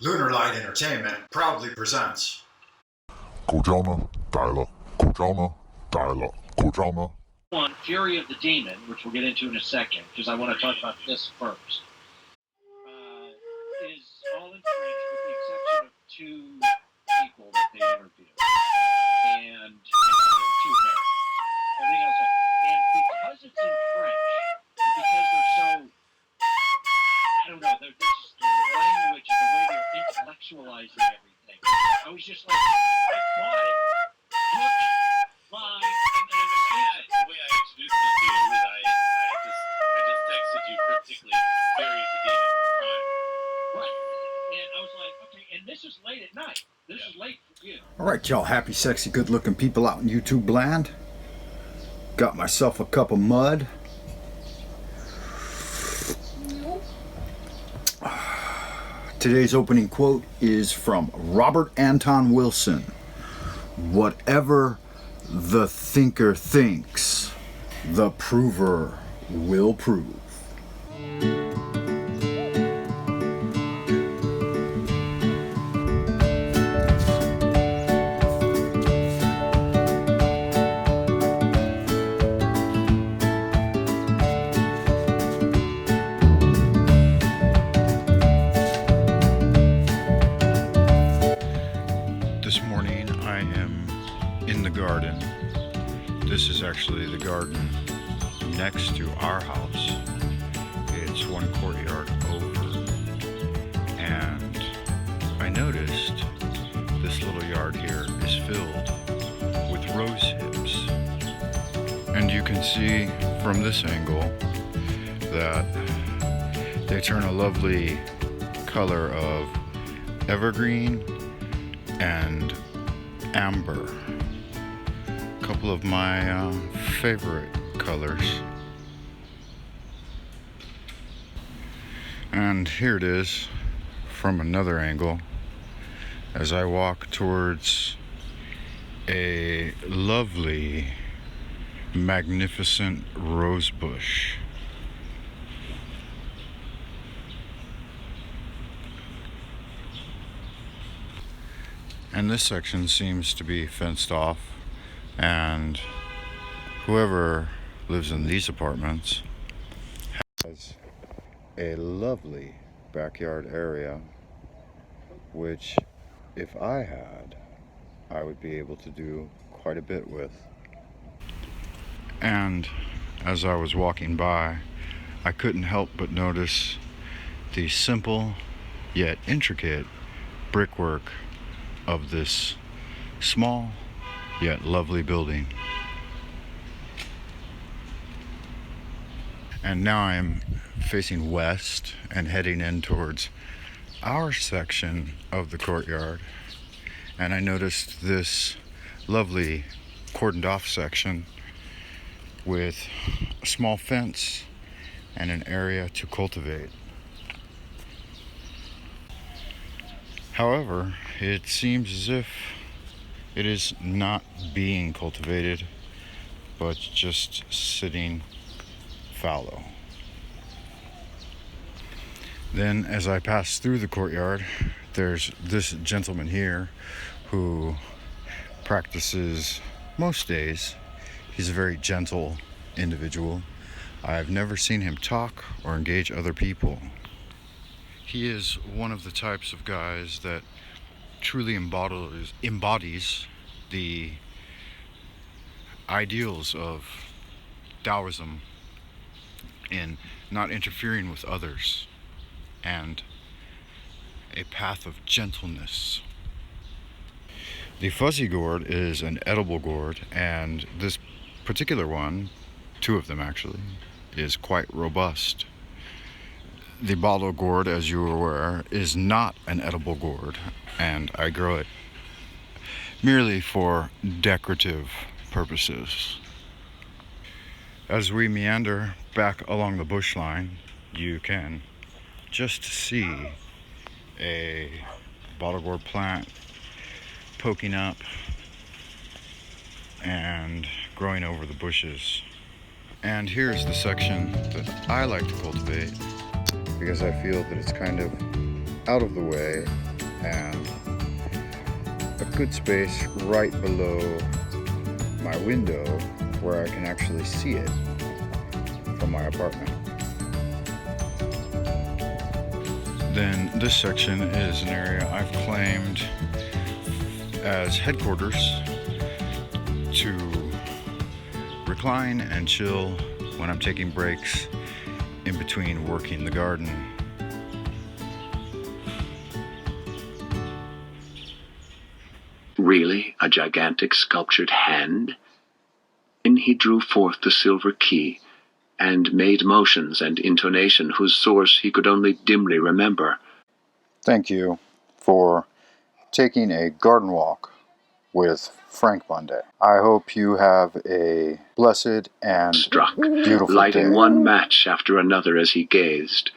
Lunar Light Entertainment proudly presents Kojama, dial-up, Kojama, dial-up, Kojama. One, Fury of the Demon, which we'll get into in a second, because I want to talk about this first, is all in French with the exception of two people that they interviewed, and two Americans. Everything else, and because it's in French, and because they're so, I don't know, they're just the language, the way they're intellectualizing everything. I was just like, I bought it, hook, line, and The way I introduced this to you was I just texted you cryptically, Fury of the Demon, Prime. right. And I was like, okay, and this is late at night. This is late for you. All right, y'all happy, sexy, good-looking people out in YouTube land. Got myself a cup of mud. Today's opening quote is from Robert Anton Wilson. Whatever the thinker thinks, the prover will prove. This morning I am in the garden. This is actually the garden next to our house. It's one courtyard over. And I noticed this little yard here is filled with rose hips. And you can see from this angle that they turn a lovely color of evergreen and amber. A couple of my favorite colors. And here it is from another angle as I walk towards a lovely, magnificent rose bush. And this section seems to be fenced off, and whoever lives in these apartments has a lovely backyard area, which if I had, I would be able to do quite a bit with. And as I was walking by, I couldn't help but notice the simple yet intricate brickwork of this small yet lovely building. And now I'm facing west and heading in towards our section of the courtyard, and I noticed this lovely cordoned off section with a small fence and an area to cultivate. However, it seems as if it is not being cultivated, but just sitting fallow. Then, as I pass through the courtyard, there's this gentleman here who practices most days. He's a very gentle individual. I've never seen him talk or engage other people. He is one of the types of guys that truly embodies the ideals of Taoism in not interfering with others and a path of gentleness. The fuzzy gourd is an edible gourd, and this particular one, two of them actually, is quite robust. The bottle gourd, as you are aware, is not an edible gourd, and I grow it merely for decorative purposes. As we meander back along the bush line, you can just see a bottle gourd plant poking up and growing over the bushes. And here's the section that I like to cultivate, because I feel that it's kind of out of the way and a good space right below my window where I can actually see it from my apartment. Then this section is an area I've claimed as headquarters to recline and chill when I'm taking breaks in between working the garden. Really, a gigantic sculptured hand? Then he drew forth the silver key and made motions and intonation whose source he could only dimly remember. Thank you for taking a garden walk with Frank Monday. I hope you have a blessed and Struck, beautiful lighting day. one match after another as he gazed.